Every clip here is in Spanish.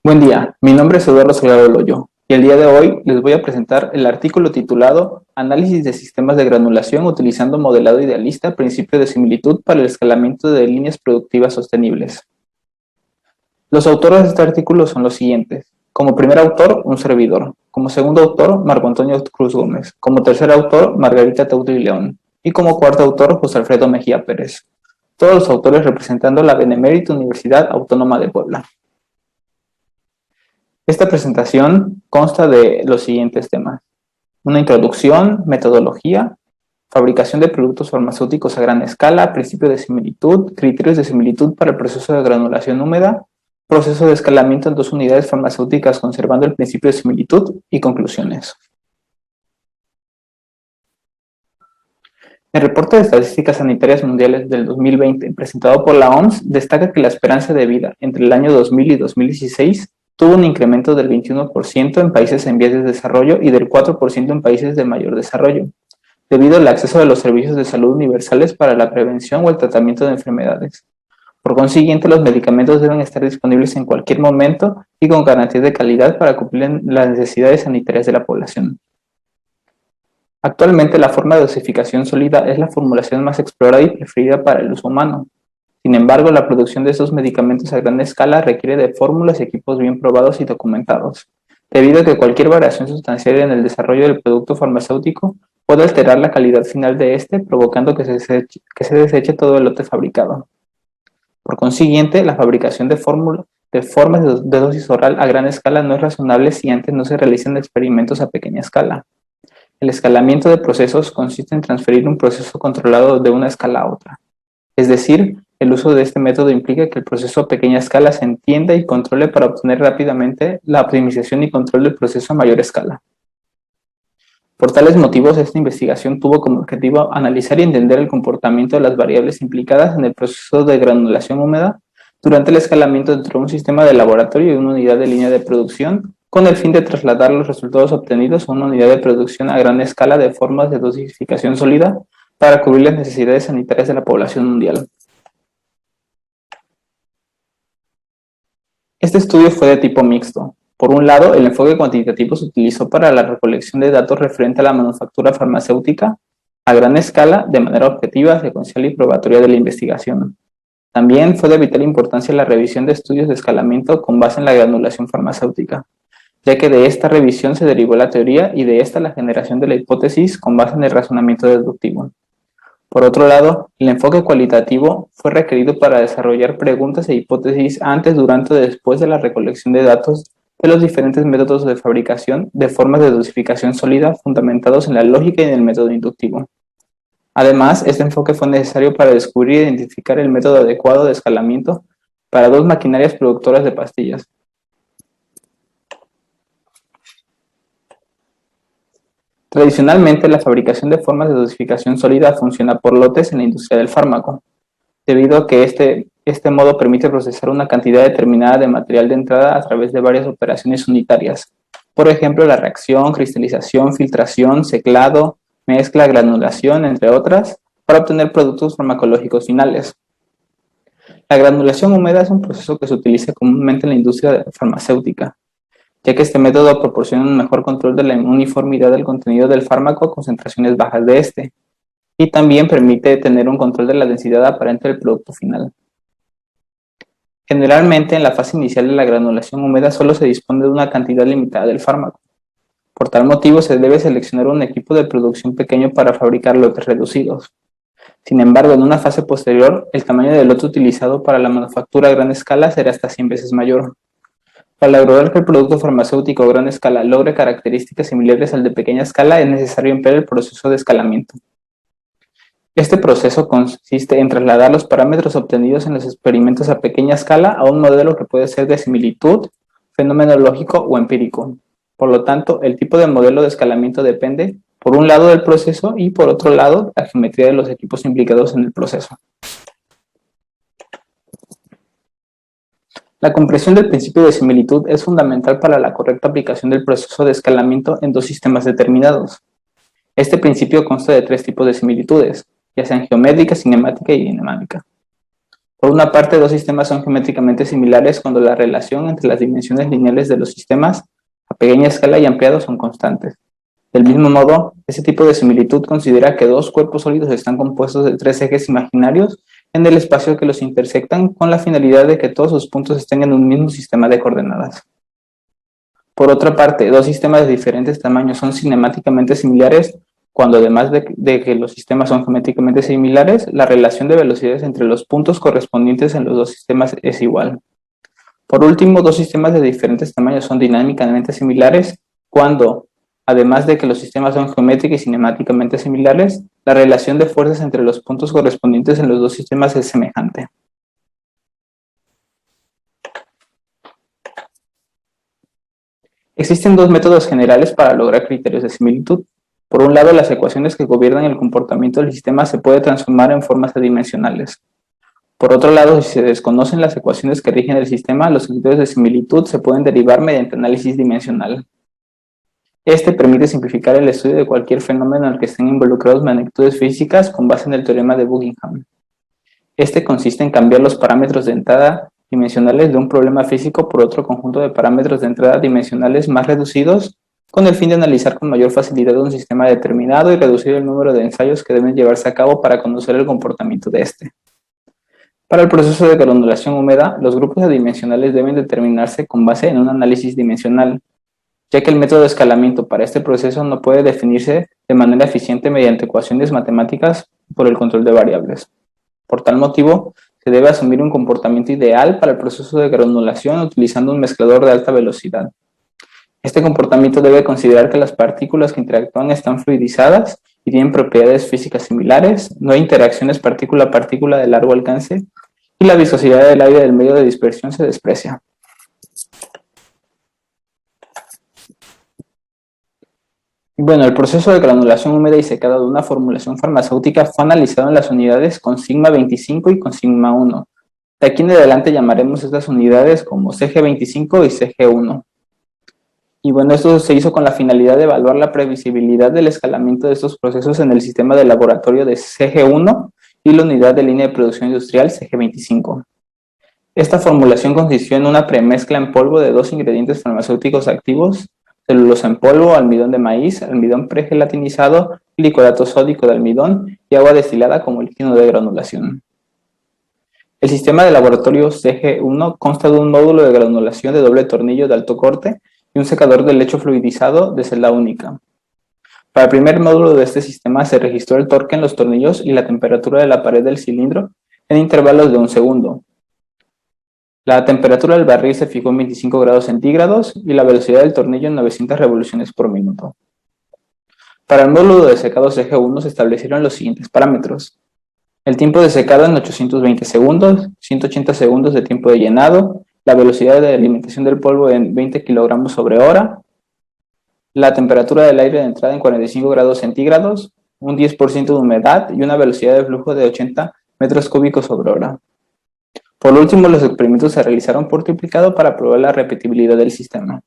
Buen día, mi nombre es Eduardo Salgado Loyo y el día de hoy les voy a presentar el artículo titulado Análisis de sistemas de granulación utilizando modelado idealista, principio de similitud para el escalamiento de líneas productivas sostenibles. Los autores de este artículo son los siguientes. Como primer autor, un servidor. Como segundo autor, Marco Antonio Cruz Gómez. Como tercer autor, Margarita Teutri León. Y como cuarto autor, José Alfredo Mejía Pérez. Todos los autores representando la Benemérita Universidad Autónoma de Puebla. Esta presentación consta de los siguientes temas: una introducción, metodología, fabricación de productos farmacéuticos a gran escala, principio de similitud, criterios de similitud para el proceso de granulación húmeda, proceso de escalamiento en dos unidades farmacéuticas conservando el principio de similitud y conclusiones. El reporte de estadísticas sanitarias mundiales del 2020 presentado por la OMS destaca que la esperanza de vida entre el año 2000 y 2016 tuvo un incremento del 21% en países en vías de desarrollo y del 4% en países de mayor desarrollo, debido al acceso de los servicios de salud universales para la prevención o el tratamiento de enfermedades. Por consiguiente, los medicamentos deben estar disponibles en cualquier momento y con garantía de calidad para cumplir las necesidades sanitarias de la población. Actualmente, la forma de dosificación sólida es la formulación más explorada y preferida para el uso humano. Sin embargo, la producción de estos medicamentos a gran escala requiere de fórmulas y equipos bien probados y documentados, debido a que cualquier variación sustancial en el desarrollo del producto farmacéutico puede alterar la calidad final de este, provocando que se deseche todo el lote fabricado. Por consiguiente, la fabricación de formas de dosis oral a gran escala no es razonable si antes no se realizan experimentos a pequeña escala. El escalamiento de procesos consiste en transferir un proceso controlado de una escala a otra. Es decir, el uso de este método implica que el proceso a pequeña escala se entienda y controle para obtener rápidamente la optimización y control del proceso a mayor escala. Por tales motivos, esta investigación tuvo como objetivo analizar y entender el comportamiento de las variables implicadas en el proceso de granulación húmeda durante el escalamiento entre un sistema de laboratorio y una unidad de línea de producción, con el fin de trasladar los resultados obtenidos a una unidad de producción a gran escala de formas de dosificación sólida para cubrir las necesidades sanitarias de la población mundial. Este estudio fue de tipo mixto. Por un lado, el enfoque cuantitativo se utilizó para la recolección de datos referente a la manufactura farmacéutica a gran escala, de manera objetiva, secuencial y probatoria de la investigación. También fue de vital importancia la revisión de estudios de escalamiento con base en la granulación farmacéutica, ya que de esta revisión se derivó la teoría y de esta la generación de la hipótesis con base en el razonamiento deductivo. Por otro lado, el enfoque cualitativo fue requerido para desarrollar preguntas e hipótesis antes, durante y después de la recolección de datos de los diferentes métodos de fabricación de formas de dosificación sólida fundamentados en la lógica y en el método inductivo. Además, este enfoque fue necesario para descubrir e identificar el método adecuado de escalamiento para dos maquinarias productoras de pastillas. Tradicionalmente, la fabricación de formas de dosificación sólida funciona por lotes en la industria del fármaco, debido a que este modo permite procesar una cantidad determinada de material de entrada a través de varias operaciones unitarias. Por ejemplo, la reacción, cristalización, filtración, seclado, mezcla, granulación, entre otras, para obtener productos farmacológicos finales. La granulación húmeda es un proceso que se utiliza comúnmente en la industria farmacéutica, ya que este método proporciona un mejor control de la uniformidad del contenido del fármaco a concentraciones bajas de este, y también permite tener un control de la densidad aparente del producto final. Generalmente, en la fase inicial de la granulación húmeda solo se dispone de una cantidad limitada del fármaco. Por tal motivo, se debe seleccionar un equipo de producción pequeño para fabricar lotes reducidos. Sin embargo, en una fase posterior, el tamaño del lote utilizado para la manufactura a gran escala será hasta 100 veces mayor. Para lograr que el producto farmacéutico a gran escala logre características similares al de pequeña escala, es necesario emplear el proceso de escalamiento. Este proceso consiste en trasladar los parámetros obtenidos en los experimentos a pequeña escala a un modelo que puede ser de similitud, fenomenológico o empírico. Por lo tanto, el tipo de modelo de escalamiento depende, por un lado, del proceso y, por otro lado, la geometría de los equipos implicados en el proceso. La comprensión del principio de similitud es fundamental para la correcta aplicación del proceso de escalamiento en dos sistemas determinados. Este principio consta de tres tipos de similitudes, ya sean geométrica, cinemática y dinámica. Por una parte, dos sistemas son geométricamente similares cuando la relación entre las dimensiones lineales de los sistemas a pequeña escala y ampliado son constantes. Del mismo modo, ese tipo de similitud considera que dos cuerpos sólidos están compuestos de tres ejes imaginarios en el espacio que los intersectan con la finalidad de que todos sus puntos estén en un mismo sistema de coordenadas. Por otra parte, dos sistemas de diferentes tamaños son cinemáticamente similares cuando, además de que los sistemas son geométricamente similares, la relación de velocidades entre los puntos correspondientes en los dos sistemas es igual. Por último, dos sistemas de diferentes tamaños son dinámicamente similares cuando, además de que los sistemas son geométrica y cinemáticamente similares, la relación de fuerzas entre los puntos correspondientes en los dos sistemas es semejante. Existen dos métodos generales para lograr criterios de similitud. Por un lado, las ecuaciones que gobiernan el comportamiento del sistema se pueden transformar en formas adimensionales. Por otro lado, si se desconocen las ecuaciones que rigen el sistema, los criterios de similitud se pueden derivar mediante análisis dimensional. Este permite simplificar el estudio de cualquier fenómeno en el que estén involucrados magnitudes físicas con base en el teorema de Buckingham. Este consiste en cambiar los parámetros de entrada dimensionales de un problema físico por otro conjunto de parámetros de entrada dimensionales más reducidos, con el fin de analizar con mayor facilidad un sistema determinado y reducir el número de ensayos que deben llevarse a cabo para conocer el comportamiento de este. Para el proceso de granulación húmeda, los grupos adimensionales deben determinarse con base en un análisis dimensional, ya que el método de escalamiento para este proceso no puede definirse de manera eficiente mediante ecuaciones matemáticas por el control de variables. Por tal motivo, se debe asumir un comportamiento ideal para el proceso de granulación utilizando un mezclador de alta velocidad. Este comportamiento debe considerar que las partículas que interactúan están fluidizadas y tienen propiedades físicas similares, no hay interacciones partícula-partícula de largo alcance y la viscosidad del aire del medio de dispersión se desprecia. Bueno, el proceso de granulación húmeda y secada de una formulación farmacéutica fue analizado en las unidades con sigma 25 y con sigma 1. De aquí en adelante llamaremos estas unidades como CG25 y CG1. Y bueno, esto se hizo con la finalidad de evaluar la previsibilidad del escalamiento de estos procesos en el sistema de laboratorio de CG1 y la unidad de línea de producción industrial CG25. Esta formulación consistió en una premezcla en polvo de dos ingredientes farmacéuticos activos, celulosa en polvo, almidón de maíz, almidón pregelatinizado, glicolato sódico de almidón y agua destilada como líquido de granulación. El sistema de laboratorio CG1 consta de un módulo de granulación de doble tornillo de alto corte y un secador de lecho fluidizado de celda única. Para el primer módulo de este sistema se registró el torque en los tornillos y la temperatura de la pared del cilindro en intervalos de 1 segundo. La temperatura del barril se fijó en 25 grados centígrados y la velocidad del tornillo en 900 revoluciones por minuto. Para el módulo de secado CG1 se establecieron los siguientes parámetros. El tiempo de secado en 820 segundos, 180 segundos de tiempo de llenado, la velocidad de alimentación del polvo en 20 kilogramos sobre hora, la temperatura del aire de entrada en 45 grados centígrados, un 10% de humedad y una velocidad de flujo de 80 metros cúbicos sobre hora. Por último, los experimentos se realizaron por triplicado para probar la repetibilidad del sistema.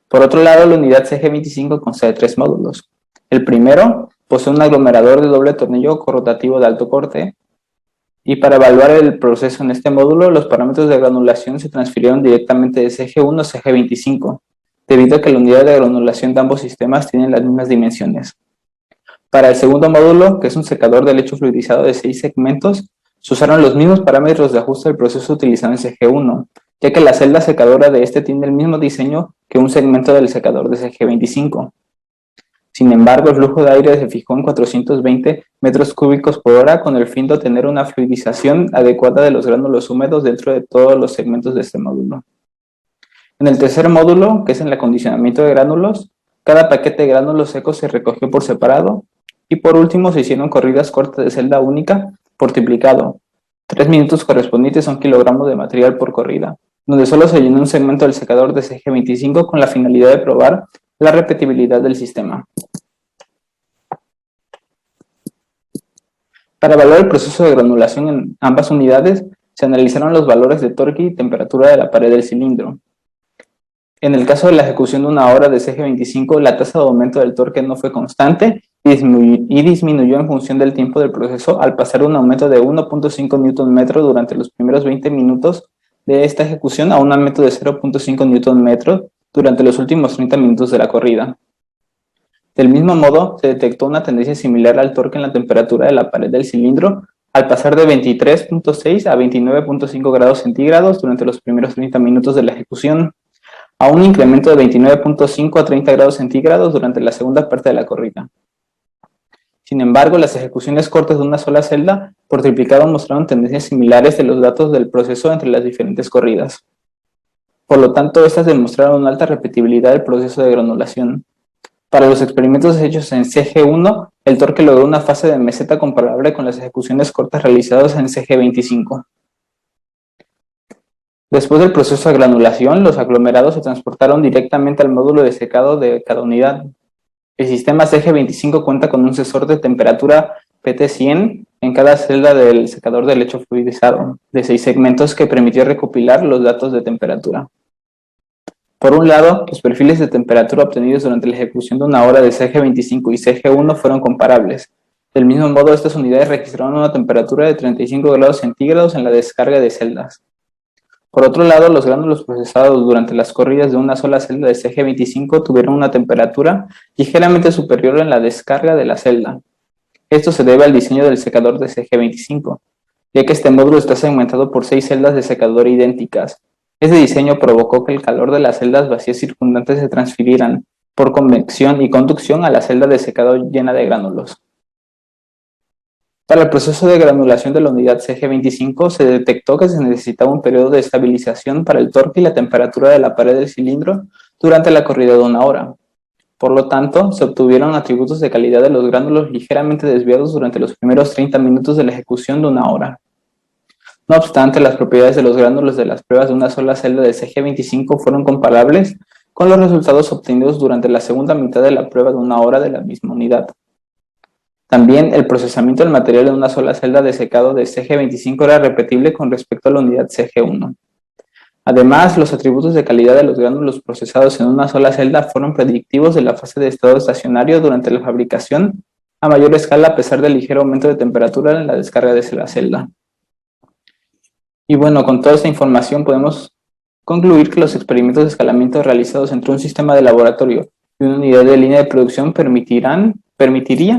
Por otro lado, la unidad CG25 consta de 3 módulos. El primero posee un aglomerador de doble tornillo corrotativo de alto corte, y para evaluar el proceso en este módulo, los parámetros de granulación se transfirieron directamente de CG1 a CG25, debido a que la unidad de granulación de ambos sistemas tienen las mismas dimensiones. Para el segundo módulo, que es un secador de lecho fluidizado de 6 segmentos, se usaron los mismos parámetros de ajuste del proceso utilizado en CG1, ya que la celda secadora de este tiene el mismo diseño que un segmento del secador de CG25. Sin embargo, el flujo de aire se fijó en 420 metros cúbicos por hora con el fin de obtener una fluidización adecuada de los gránulos húmedos dentro de todos los segmentos de este módulo. En el tercer módulo, que es el acondicionamiento de gránulos, cada paquete de gránulos secos se recogió por separado y por último se hicieron corridas cortas de celda única por triplicado. 3 minutos correspondientes a 1 kilogramo de material por corrida, donde solo se llenó un segmento del secador de CG25 con la finalidad de probar la repetibilidad del sistema. Para evaluar el proceso de granulación en ambas unidades, se analizaron los valores de torque y temperatura de la pared del cilindro. En el caso de la ejecución de una hora de CG25, la tasa de aumento del torque no fue constante y disminuyó en función del tiempo del proceso al pasar un aumento de 1.5 Nm durante los primeros 20 minutos de esta ejecución a un aumento de 0.5 Nm durante los últimos 30 minutos de la corrida. Del mismo modo, se detectó una tendencia similar al torque en la temperatura de la pared del cilindro al pasar de 23.6 a 29.5 grados centígrados durante los primeros 30 minutos de la ejecución, a un incremento de 29.5 a 30 grados centígrados durante la segunda parte de la corrida. Sin embargo, las ejecuciones cortas de una sola celda por triplicado mostraron tendencias similares de los datos del proceso entre las diferentes corridas. Por lo tanto, estas demostraron una alta repetibilidad del proceso de granulación. Para los experimentos hechos en CG1, el torque logró una fase de meseta comparable con las ejecuciones cortas realizadas en CG25. Después del proceso de granulación, los aglomerados se transportaron directamente al módulo de secado de cada unidad. El sistema CG25 cuenta con un sensor de temperatura PT100 en cada celda del secador de lecho fluidizado, de 6 segmentos que permitió recopilar los datos de temperatura. Por un lado, los perfiles de temperatura obtenidos durante la ejecución de una hora de CG25 y CG1 fueron comparables. Del mismo modo, estas unidades registraron una temperatura de 35 grados centígrados en la descarga de celdas. Por otro lado, los gránulos procesados durante las corridas de una sola celda de CG25 tuvieron una temperatura ligeramente superior en la descarga de la celda. Esto se debe al diseño del secador de CG25, ya que este módulo está segmentado por 6 celdas de secador idénticas. Este diseño provocó que el calor de las celdas vacías circundantes se transfirieran por convección y conducción a la celda de secado llena de gránulos. Para el proceso de granulación de la unidad CG25 se detectó que se necesitaba un periodo de estabilización para el torque y la temperatura de la pared del cilindro durante la corrida de una hora. Por lo tanto, se obtuvieron atributos de calidad de los gránulos ligeramente desviados durante los primeros 30 minutos de la ejecución de una hora. No obstante, las propiedades de los gránulos de las pruebas de una sola celda de CG25 fueron comparables con los resultados obtenidos durante la segunda mitad de la prueba de una hora de la misma unidad. También, el procesamiento del material en una sola celda de secado de CG25 era repetible con respecto a la unidad CG1. Además, los atributos de calidad de los gránulos procesados en una sola celda fueron predictivos de la fase de estado estacionario durante la fabricación a mayor escala a pesar del ligero aumento de temperatura en la descarga de la celda. Y bueno, con toda esta información podemos concluir que los experimentos de escalamiento realizados entre un sistema de laboratorio y una unidad de línea de producción permitirían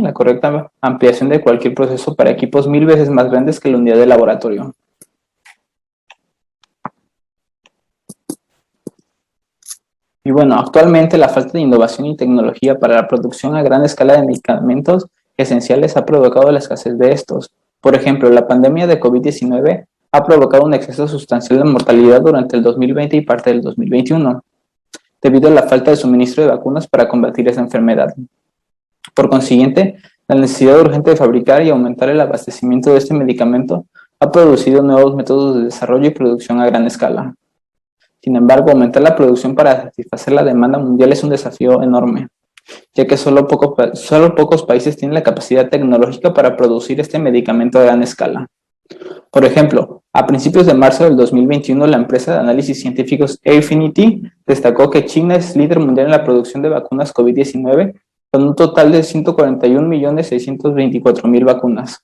la correcta ampliación de cualquier proceso para equipos 1000 veces más grandes que la unidad de laboratorio. Y bueno, actualmente la falta de innovación y tecnología para la producción a gran escala de medicamentos esenciales ha provocado la escasez de estos. Por ejemplo, la pandemia de COVID-19 ha provocado un exceso sustancial de mortalidad durante el 2020 y parte del 2021, debido a la falta de suministro de vacunas para combatir esa enfermedad. Por consiguiente, la necesidad urgente de fabricar y aumentar el abastecimiento de este medicamento ha producido nuevos métodos de desarrollo y producción a gran escala. Sin embargo, aumentar la producción para satisfacer la demanda mundial es un desafío enorme, ya que solo pocos países tienen la capacidad tecnológica para producir este medicamento a gran escala. Por ejemplo, a principios de marzo del 2021, la empresa de análisis científicos Affinity destacó que China es líder mundial en la producción de vacunas COVID-19 con un total de 141.624.000 vacunas.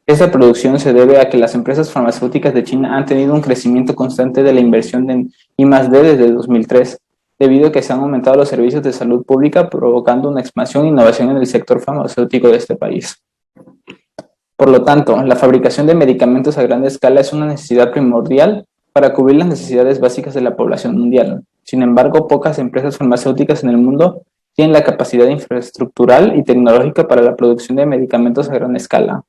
Esta producción se debe a que las empresas farmacéuticas de China han tenido un crecimiento constante de la inversión en I+D desde 2003, debido a que se han aumentado los servicios de salud pública, provocando una expansión e innovación en el sector farmacéutico de este país. Por lo tanto, la fabricación de medicamentos a gran escala es una necesidad primordial para cubrir las necesidades básicas de la población mundial. Sin embargo, pocas empresas farmacéuticas en el mundo tienen la capacidad infraestructural y tecnológica para la producción de medicamentos a gran escala,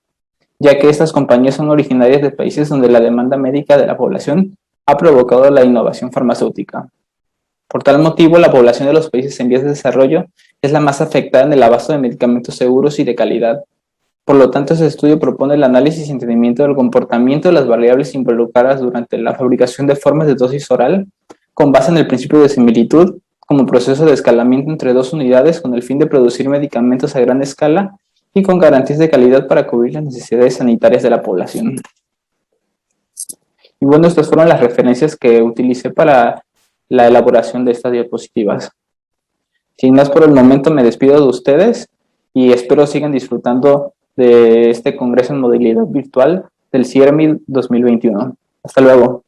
ya que estas compañías son originarias de países donde la demanda médica de la población ha provocado la innovación farmacéutica. Por tal motivo, la población de los países en vías de desarrollo es la más afectada en el abasto de medicamentos seguros y de calidad. Por lo tanto, este estudio propone el análisis y entendimiento del comportamiento de las variables involucradas durante la fabricación de formas de dosis oral, con base en el principio de similitud, como proceso de escalamiento entre dos unidades con el fin de producir medicamentos a gran escala y con garantías de calidad para cubrir las necesidades sanitarias de la población. Y bueno, estas fueron las referencias que utilicé para la elaboración de estas diapositivas. Sin más por el momento, me despido de ustedes y espero sigan disfrutando de este congreso en modalidad virtual del CIRMI 2021. Hasta luego.